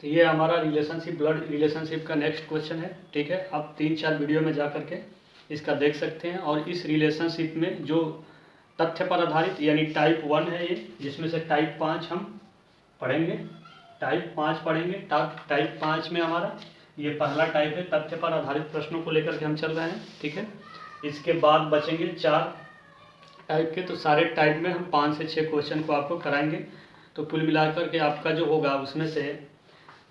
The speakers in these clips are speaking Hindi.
तो ये हमारा रिलेशनशिप, ब्लड रिलेशनशिप का नेक्स्ट क्वेश्चन है। ठीक है, आप 3-4 वीडियो में जा करके इसका देख सकते हैं। और इस रिलेशनशिप में जो तथ्य पर आधारित यानी टाइप 1 है ये, जिसमें से टाइप 5 हम पढ़ेंगे, टाइप 5 पढ़ेंगे। टाइप 5 में हमारा ये पहला टाइप है, तथ्य पर आधारित प्रश्नों को लेकर के हम चल रहे हैं। ठीक है, इसके बाद बचेंगे 4 टाइप के, तो सारे टाइप में हम 5 से 6 क्वेश्चन को आपको कराएंगे। तो कुल मिलाकर के आपका जो होगा उसमें से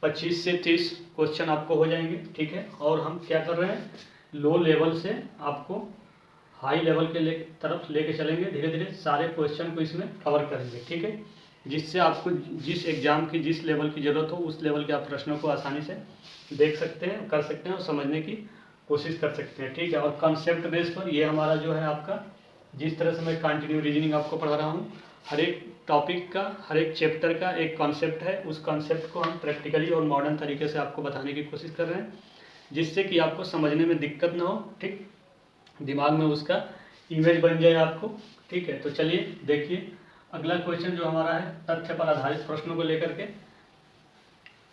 25 से 30 क्वेश्चन आपको हो जाएंगे। ठीक है, और हम क्या कर रहे हैं, लो लेवल से आपको हाई लेवल के तरफ लेके चलेंगे। धीरे धीरे सारे क्वेश्चन को इसमें कवर करेंगे। ठीक है, जिससे आपको जिस एग्ज़ाम की जिस लेवल की ज़रूरत हो उस लेवल के आप प्रश्नों को आसानी से देख सकते हैं, कर सकते हैं और समझने की कोशिश कर सकते हैं। ठीक है, और कॉन्सेप्ट बेस पर ये हमारा जो है आपका, जिस तरह से मैं कंटिन्यू रीजनिंग आपको पढ़ा रहा हूँ, हर एक टॉपिक का, हर एक चैप्टर का एक कॉन्सेप्ट है। उस कॉन्सेप्ट को हम प्रैक्टिकली और मॉडर्न तरीके से आपको बताने की कोशिश कर रहे हैं, जिससे कि आपको समझने में दिक्कत ना हो। ठीक, दिमाग में उसका इमेज बन जाए आपको। ठीक है, तो चलिए देखिए अगला क्वेश्चन जो हमारा है तथ्य पर आधारित प्रश्नों को लेकर के।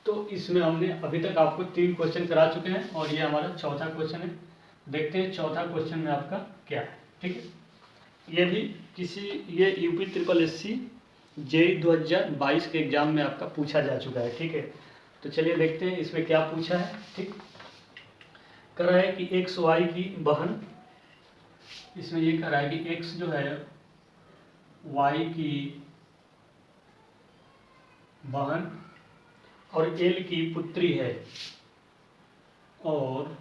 तो इसमें हमने अभी तक आपको 3 क्वेश्चन करा चुके हैं और ये हमारा चौथा क्वेश्चन है। देखते हैं चौथा क्वेश्चन में आपका क्या है। ठीक है, ये भी ये यूपी SSSC JEE 2022 के एग्जाम में आपका पूछा जा चुका है। ठीक है, तो चलिए देखते हैं इसमें क्या पूछा है। ठीक, कर रहा है कि एक्स वाई की बहन, इसमें ये कह रहा है कि एक्स जो है वाई की बहन और एल की पुत्री है, और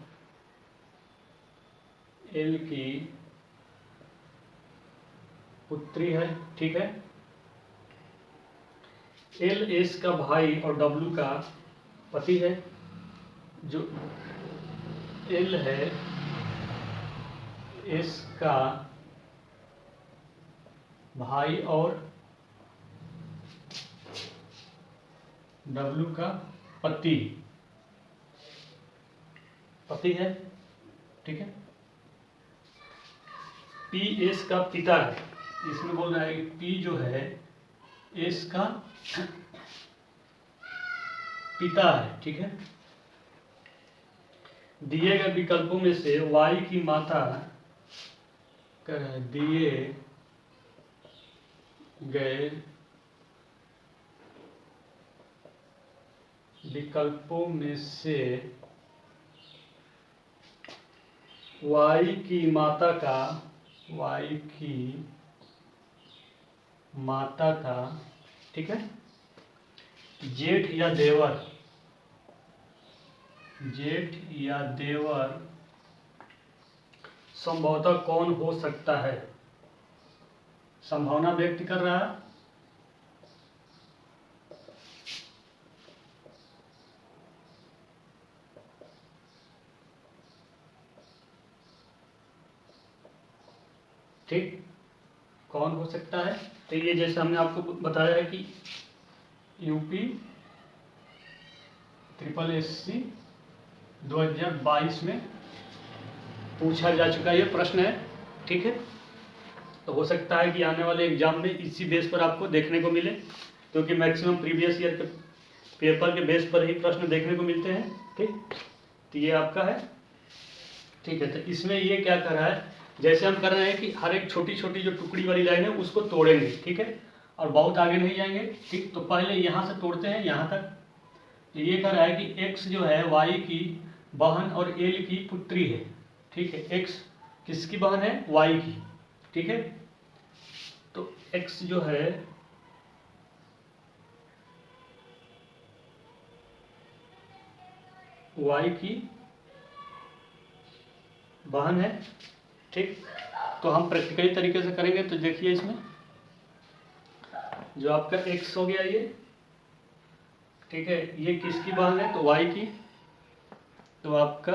एल की पुत्री है। ठीक है, एल एस का भाई और डब्लू का पति है। जो एल है एस का भाई और डब्लू का पति है। ठीक है, पी एस का पिता है। इसमें बोल रहा है कि पी जो है एस का पिता है। ठीक है, दिए गए विकल्पों में से वाई की माता, दिए गए विकल्पों में से वाई की माता का ठीक है, जेठ या देवर संभवतः कौन हो सकता है। संभावना व्यक्त कर रहा है। ठीक, कौन हो सकता है। तो ये जैसे हमने आपको बताया है कि यूपी SSSC 2022 में पूछा जा चुका ये प्रश्न है। ठीक है, तो हो सकता है कि आने वाले एग्जाम में इसी बेस पर आपको देखने को मिले, क्योंकि मैक्सिमम प्रीवियस ईयर के पेपर के बेस पर ही प्रश्न देखने को मिलते हैं। ठीक, तो ये आपका है। ठीक है, तो इसमें ये क्या कर रहा है, जैसे हम कर रहे हैं कि हर एक छोटी छोटी जो टुकड़ी वाली लाइन है उसको तोड़ेंगे। ठीक है, और बहुत आगे नहीं जाएंगे। ठीक, तो पहले यहाँ से तोड़ते हैं यहाँ तक। तो ये कह रहा है कि एक्स जो है वाई की बहन और एल की पुत्री है। ठीक है, एक्स किसकी बहन है, वाई की। ठीक है, तो एक्स जो है वाई की बहन है। ठीक, तो हम प्रैक्टिकली तरीके से करेंगे। तो देखिए इसमें जो आपका एक्स हो गया ये, ठीक है, ये किसकी बहन है, तो वाई की। तो आपका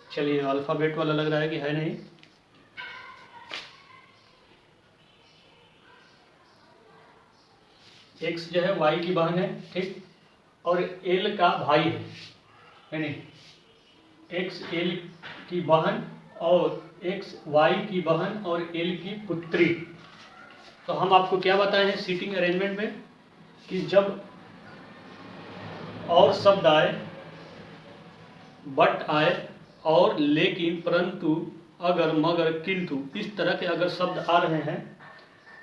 चलिए अल्फ़ाबेट वाला लग रहा है कि है नहीं। एक्स जो है वाई की बहन है, ठीक, और एल का भाई है, यानी एक्स एल की बहन और एक्स वाई की बहन और एल की पुत्री। तो हम आपको क्या बताए हैं सीटिंग अरेंजमेंट में कि जब और शब्द आए, बट आए और लेकिन, परंतु, अगर, मगर, किंतु, इस तरह के अगर शब्द आ रहे हैं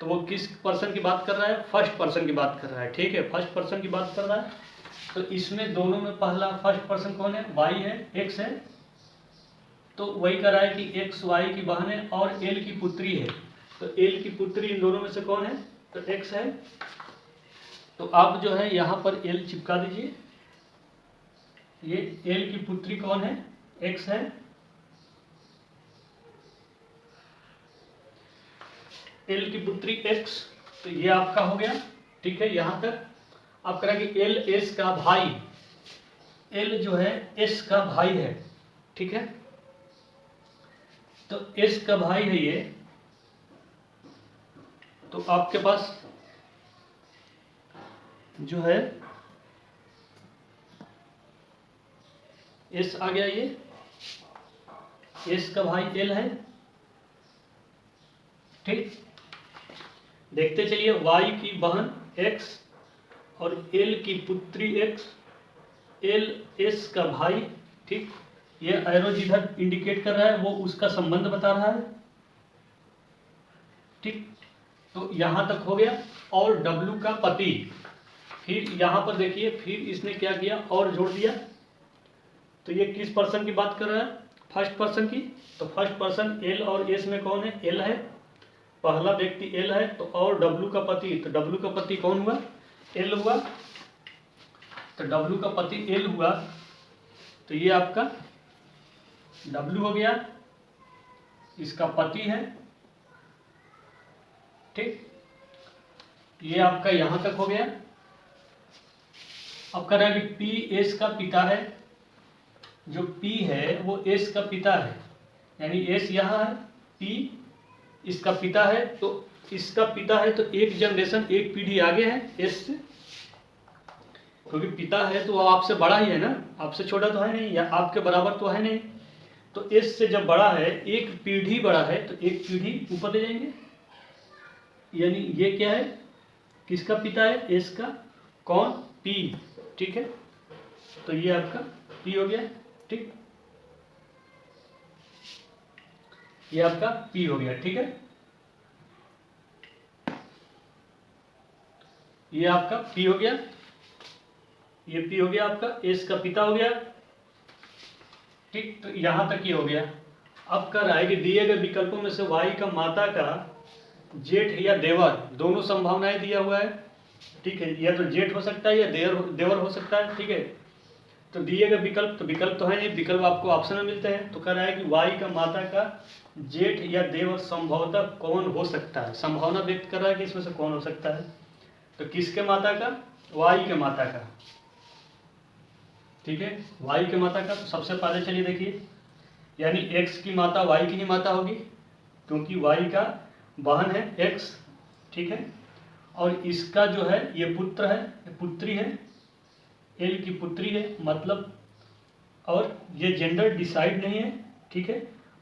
तो वो किस पर्सन की बात कर रहा है? फर्स्ट पर्सन की बात कर रहा है, ठीक है, फर्स्ट पर्सन की बात कर रहा है। तो इसमें दोनों में पहला फर्स्ट पर्सन कौन है? वाई है, एक्स है। तो वही कर रहा है कि एक्स वाई की बहन है और एल की पुत्री है। तो एल की पुत्री इन दोनों में से कौन है? तो एक्स है। तो आप जो है यहाँ पर एल चिपका दीजिए। ये एल की पुत्री कौन है? एक्स है। एल की पुत्री एक्स, तो ये आपका हो गया, ठीक है। यहाँ तक आप करेंगे एल एस का भाई, एल जो है एस का भाई है, ठीक है। तो एस का भाई है ये, तो आपके पास जो है एस आ गया, ये एस का भाई एल है, ठीक। देखते चलिए, वाई की बहन एक्स और एल की पुत्री एक्स, एल एस का भाई, ठीक। ये एरो जिधर इंडिकेट कर रहा है वो उसका संबंध बता रहा है, ठीक। तो यहां तक हो गया। और डब्लू का पति, फिर यहां पर देखिए, फिर इसने क्या किया और जोड़ दिया। तो ये किस पर्सन की बात कर रहा है? फर्स्ट पर्सन की। तो फर्स्ट पर्सन एल और एस में कौन है? एल है, पहला व्यक्ति एल है। तो और डब्लू का पति, तो डब्लू का पति कौन हुआ? एल हुआ। तो डब्लू का पति एल हुआ, तो ये आपका डब्लू हो गया, इसका पति है, ठीक। ये आपका यहां तक हो गया। अब कह रहा है कि पी एस का पिता है, जो पी है वो एस का पिता है, यानी एस यहाँ है, पी इसका पिता है। तो इसका पिता है तो एक जनरेशन, एक पीढ़ी आगे है एस से, क्योंकि पिता है तो वो आपसे बड़ा ही है ना, आपसे छोटा तो है नहीं, या आपके बराबर तो है नहीं। तो एस से जब बड़ा है, एक पीढ़ी बड़ा है, तो एक पीढ़ी ऊपर ले जाएंगे, यानी ये क्या है? किसका पिता है? एस का। कौन? पी, ठीक है। तो ये आपका पी हो गया, ठीक। ये आपका पी हो गया, ठीक है। ये आपका पी हो गया, ये पी हो गया आपका, एस का पिता हो गया, ठीक। तो यहां तक ये हो गया। अब कह रहा है कि दिए गए विकल्पों में से वाई का माता का जेठ या देवर, दोनों संभावनाएं दिया हुआ है, ठीक है। या तो जेठ हो सकता है या देवर हो सकता है, ठीक है। तो दिए गए विकल्प, तो विकल्प तो है नहीं, विकल्प आपको ऑप्शन में मिलते हैं। तो कह रहा है कि वाई का माता का जेठ या देवर संभवतः कौन हो सकता है? संभावना व्यक्त कर रहा है कि इसमें से कौन हो सकता है। तो किसके माता का? वाई के माता का, ठीक है, वाई के माता का। तो सबसे पहले चलिए देखिए, यानी एक्स की माता वाई की ही माता होगी, क्योंकि वाई का बहन है एक्स, ठीक है। और इसका जो है ये पुत्र है, ये पुत्री है, एल की पुत्री है, मतलब, और ये जेंडर डिसाइड नहीं है, ठीक है,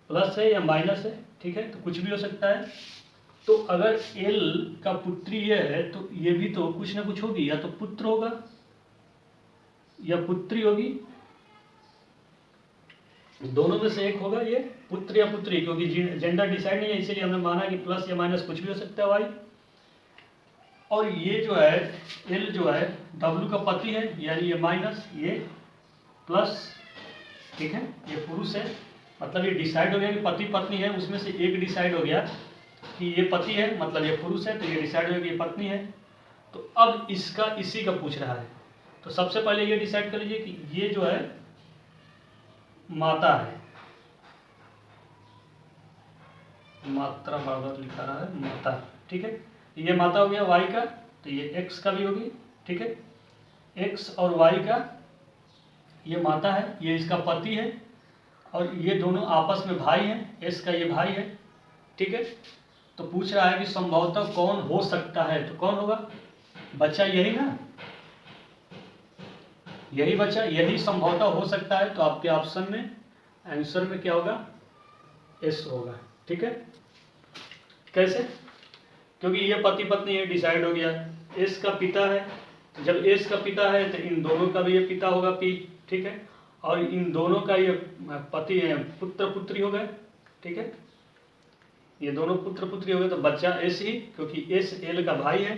प्लस है या माइनस है, ठीक है, तो कुछ भी हो सकता है। तो अगर एल का पुत्री ये है तो ये भी तो कुछ ना कुछ होगी, या तो पुत्र होगा या पुत्री होगी, दोनों में से एक होगा, ये पुत्र या पुत्री, क्योंकि जेंडर डिसाइड नहीं है, इसीलिए हमने माना कि प्लस या माइनस कुछ भी हो सकता है वाई। और ये जो है एल जो है डब्ल्यू का पति है, यानी ये माइनस, ये प्लस, ठीक है, ये पुरुष है, मतलब ये डिसाइड हो गया कि पति पत्नी है, उसमें से एक डिसाइड हो गया कि ये पति है, मतलब ये पुरुष है, तो ये डिसाइड हो गया कि ये पत्नी है। तो अब इसका इसी का पूछ रहा है। तो सबसे पहले ये डिसाइड कर लीजिए कि ये जो है माता है, मात्रा बार लिखा रहा है माता, ठीक है। ये माता हो गया वाई का, तो ये एक्स का भी होगी, ठीक है। एक्स और वाई का ये माता है, ये इसका पति है, और ये दोनों आपस में भाई हैं, एस का ये भाई है, ठीक है। तो पूछ रहा है कि संभवतः कौन हो सकता है, तो कौन होगा? बच्चा यही ना, यही बच्चा, यही संभवतः हो सकता है। तो आपके ऑप्शन में आंसर में क्या होगा, एस होगा। ठीक है, कैसे, क्योंकि ये पति पत्नी ये डिसाइड हो गया, एस का पिता है, तो जब एस का पिता है तो इन दोनों का भी ये पिता होगा पी। ठीक है, और इन दोनों का ये पति है, पुत्र पुत्री हो गए। ठीक है, ये दोनों पुत्र पुत्री हो गए, तो बच्चा एस ही, क्योंकि एस एल का भाई है,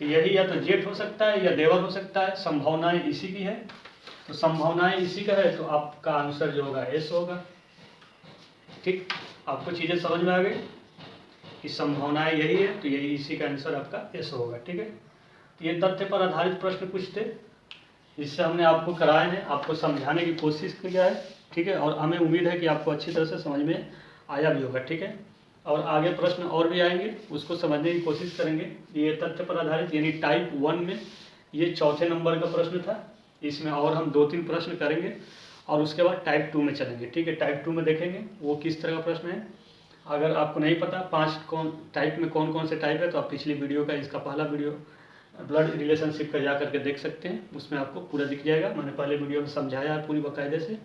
तो यही या तो जेठ हो सकता है या देवर हो सकता है, संभावनाएं इसी की है। तो संभावनाएं इसी का है, तो आपका आंसर जो होगा एस होगा। ठीक, आपको चीजें समझ में आ गई कि संभावनाएं यही है, तो यही इसी का आंसर आपका एस होगा। ठीक है, तो ये तथ्य पर आधारित प्रश्न कुछ थे, जिससे हमने आपको कराए हैं, आपको समझाने की कोशिश किया है। ठीक है, और हमें उम्मीद है कि आपको अच्छी तरह से समझ में आया भी होगा। ठीक है, और आगे प्रश्न और भी आएंगे, उसको समझने की कोशिश करेंगे। ये तथ्य पर आधारित यानी टाइप 1 में ये चौथे नंबर का प्रश्न था। इसमें और हम 2-3 प्रश्न करेंगे और उसके बाद टाइप 2 में चलेंगे। ठीक है, टाइप 2 में देखेंगे वो किस तरह का प्रश्न है। अगर आपको नहीं पता 5 टाइप में कौन कौन से टाइप है, तो आप पिछली वीडियो का, इसका पहला वीडियो ब्लड रिलेशनशिप का जा करके देख सकते हैं, उसमें आपको पूरा दिख जाएगा। मैंने पहले वीडियो में समझाया है पूरी बाकायदे से,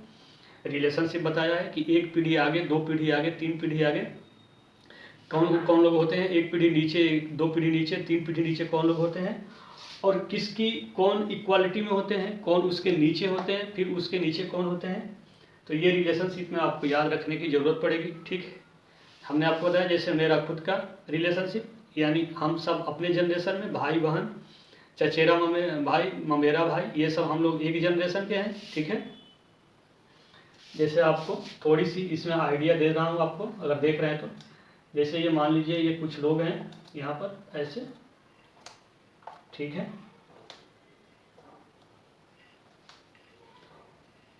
रिलेशनशिप बताया है कि 1 पीढ़ी आगे, 2 पीढ़ी आगे, 3 पीढ़ी आगे कौन कौन लोग होते हैं, 1 पीढ़ी नीचे, 2 पीढ़ी नीचे, 3 पीढ़ी नीचे कौन लोग होते हैं, और किसकी कौन इक्वालिटी में होते हैं, कौन उसके नीचे होते हैं, फिर उसके नीचे कौन होते हैं। तो ये रिलेशनशिप में आपको याद रखने की ज़रूरत पड़ेगी। ठीक है, हमने आपको बताया जैसे मेरा खुद का रिलेशनशिप, यानी हम सब अपने जनरेशन में भाई बहन, चचेरा भाई, ममेरा भाई, ये सब हम लोग एक जनरेशन के हैं। ठीक है, जैसे आपको थोड़ी सी इसमें आइडिया दे रहा हूँ आपको, अगर देख रहे हैं तो, जैसे ये मान लीजिए ये कुछ लोग हैं यहाँ पर ऐसे। ठीक है,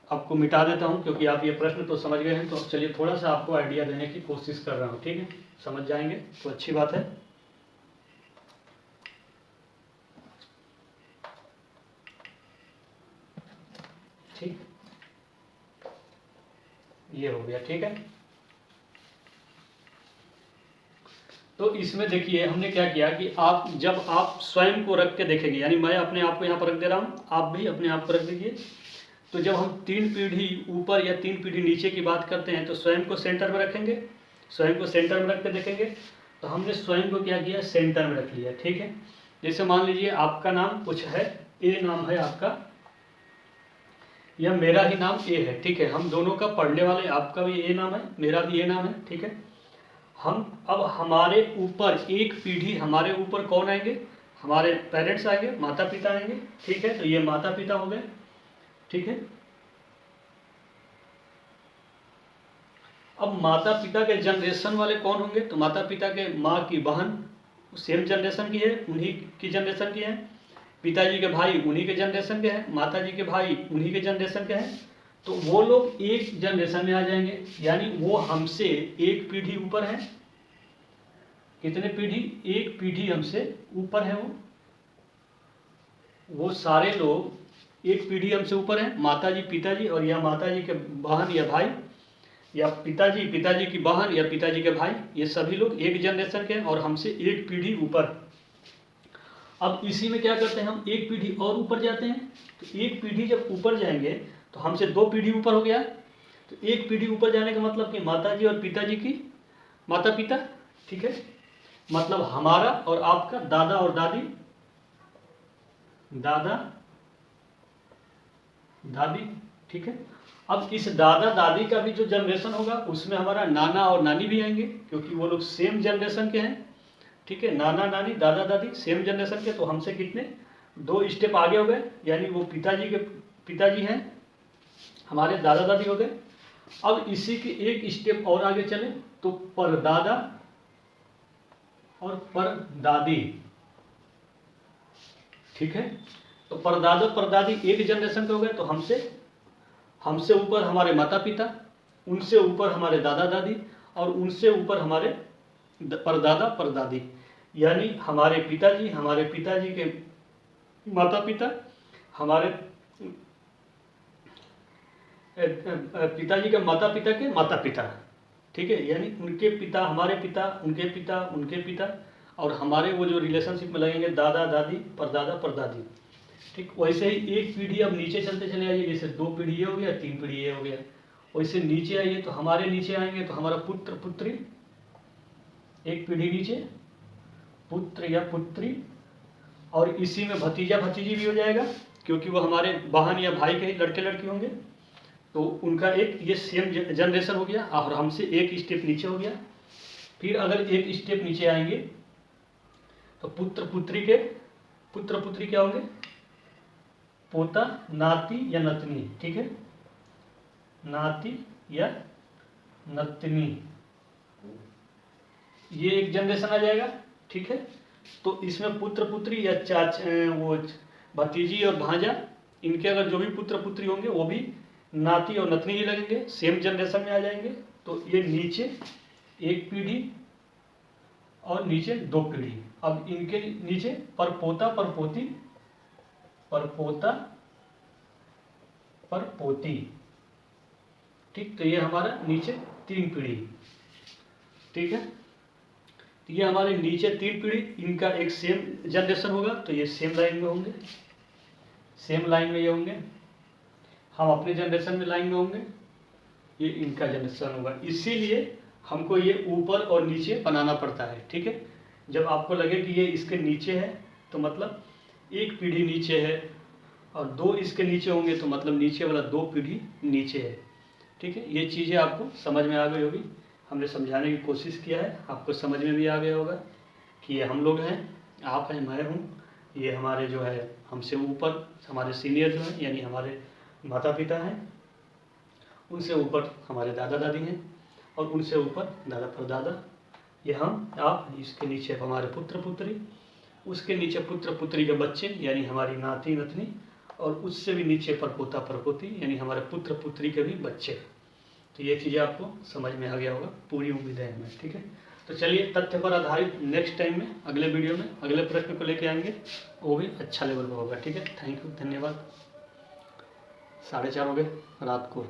आपको मिटा देता हूँ क्योंकि आप ये प्रश्न तो समझ गए हैं। तो चलिए थोड़ा सा आपको आइडिया देने की कोशिश कर रहा हूँ। ठीक है, समझ जाएंगे तो अच्छी बात है। ठीक, ये हो गया। ठीक है, तो इसमें देखिए हमने क्या किया कि आप जब आप स्वयं को रख के देखेंगे, यानी मैं अपने आप को यहाँ पर रख दे रहा हूँ, आप भी अपने आप को रख दीजिए। तो जब हम 3 पीढ़ी ऊपर या 3 पीढ़ी नीचे की बात करते हैं, तो स्वयं को सेंटर में रखेंगे, स्वयं को सेंटर में रख के देखेंगे। तो हमने स्वयं को क्या किया, सेंटर में रख लिया। ठीक है, जैसे मान लीजिए आपका नाम कुछ है, ए नाम है आपका, या मेरा ही नाम ए है। ठीक है, हम दोनों का पढ़ने वाले, आपका भी ए नाम है, मेरा भी ए नाम है। ठीक है, हम अब हमारे ऊपर एक पीढ़ी, हमारे ऊपर कौन आएंगे, हमारे पेरेंट्स आएंगे, माता पिता आएंगे। ठीक है, तो ये माता पिता हो गए। ठीक है, अब माता पिता के जनरेशन वाले कौन होंगे, तो माता पिता के माँ की बहन सेम जनरेशन की है, उन्हीं की जनरेशन की है। पिताजी के भाई उन्हीं के जनरेशन के हैं, माता जी के भाई उन्हीं के जनरेशन के हैं। तो वो लोग एक जनरेशन में आ जाएंगे, यानी वो हमसे एक पीढ़ी ऊपर है। कितने पीढ़ी, एक पीढ़ी हमसे ऊपर है। वो सारे लोग एक पीढ़ी हमसे ऊपर हैं, माताजी पिताजी, और या माताजी के बहन या भाई, या पिताजी की बहन या पिताजी के भाई, ये सभी लोग एक जनरेशन के हैं और हमसे एक पीढ़ी ऊपर। अब इसी में क्या करते हैं, हम एक पीढ़ी और ऊपर जाते हैं। तो एक पीढ़ी जब ऊपर जाएंगे तो हमसे 2 पीढ़ी ऊपर हो गया। तो एक पीढ़ी ऊपर जाने का मतलब कि माताजी और पिताजी की माता पिता। ठीक है, मतलब हमारा और आपका दादा और दादी, दादा दादी। ठीक है, अब इस दादा दादी का भी जो जनरेशन होगा उसमें हमारा नाना और नानी भी आएंगे, क्योंकि वो लोग सेम जनरेशन के हैं। ठीक है, नाना नानी दादा दादी सेम जनरेशन के, तो हमसे कितने 2 स्टेप आगे हो गए, यानी वो पिताजी के पिताजी हैं, हमारे दादा दादी हो गए। अब इसी के एक स्टेप और आगे चले तो परदादा और परदादी। ठीक है, तो परदादा परदादी एक जनरेशन के हो गए, तो हमसे ऊपर हमारे माता पिता, उनसे ऊपर हमारे दादा दादी, और उनसे ऊपर हमारे परदादा परदादी, यानी हमारे पिताजी के माता पिता, हमारे पिताजी के माता पिता के माता पिता। ठीक है, यानी उनके पिता, हमारे पिता, उनके पिता, उनके पिता, और हमारे वो जो रिलेशनशिप में लगेंगे दादा दादी परदादा परदादी। ठीक, वैसे ही एक पीढ़ी अब नीचे चलते चले आइए, जैसे 2 पीढ़ी ये हो गया, 3 पीढ़ी ये हो गया। वैसे नीचे आइए तो हमारे नीचे आएंगे तो हमारा पुत्र पुत्री, एक पीढ़ी नीचे पुत्र या पुत्री, और इसी में भतीजा भतीजी भी हो जाएगा, क्योंकि वो हमारे बहन या भाई के लड़के लड़की होंगे, तो उनका एक ये सेम जनरेशन हो गया और हमसे एक स्टेप नीचे हो गया। फिर अगर एक स्टेप नीचे आएंगे तो पुत्र पुत्री के पुत्र पुत्री क्या होंगे, पोता नाती या नतनी। ठीक है, नाती या नतनी, ये एक जनरेशन आ जाएगा। ठीक है, तो इसमें पुत्र पुत्री या वो भतीजी और भांजा, इनके अगर जो भी पुत्र पुत्री होंगे वो भी नाती और नतनी ही लगेंगे, सेम जनरेशन में आ जाएंगे। तो ये नीचे एक पीढ़ी और नीचे 2 पीढ़ी। अब इनके नीचे परपोता परपोती, परपोता परपोती। ठीक, तो ये हमारा नीचे 3 पीढ़ी। ठीक है, तो ये हमारे नीचे 3 पीढ़ी, इनका एक सेम जनरेशन होगा, तो ये सेम लाइन में होंगे, सेम लाइन में ये होंगे। हम अपने जनरेशन में लाइन में होंगे, ये इनका जनरेशन होगा। इसीलिए हमको ये ऊपर और नीचे बनाना पड़ता है। ठीक है, जब आपको लगे कि ये इसके नीचे है तो मतलब एक पीढ़ी नीचे है, और 2 इसके नीचे होंगे तो मतलब नीचे वाला 2 पीढ़ी नीचे है। ठीक है, ये चीज़ें आपको समझ में आ गई होगी, हमने समझाने की कोशिश किया है, आपको समझ में भी आ गया होगा कि ये हम लोग हैं, आप हैं, मैं हूँ, ये हमारे जो है हमसे ऊपर हमारे सीनियर जो हैं यानी हमारे माता पिता हैं, उनसे ऊपर हमारे दादा दादी हैं, और उनसे ऊपर दादा परदादा, ये हम आप, इसके नीचे हमारे पुत्र पुत्री, उसके नीचे पुत्र पुत्री के बच्चे यानी हमारी नाती नतनी, और उससे भी नीचे परपोता परपोती यानी हमारे पुत्र पुत्री के भी बच्चे। तो ये चीज़ें आपको समझ में आ गया होगा, पूरी उम्मीद है हमें। ठीक है, तो चलिए तथ्य पर आधारित नेक्स्ट टाइम में अगले वीडियो में अगले प्रश्न को लेके आएंगे, वो भी अच्छा लेवल पर होगा। ठीक है, थैंक यू, धन्यवाद। 4:30 हो गए रात को।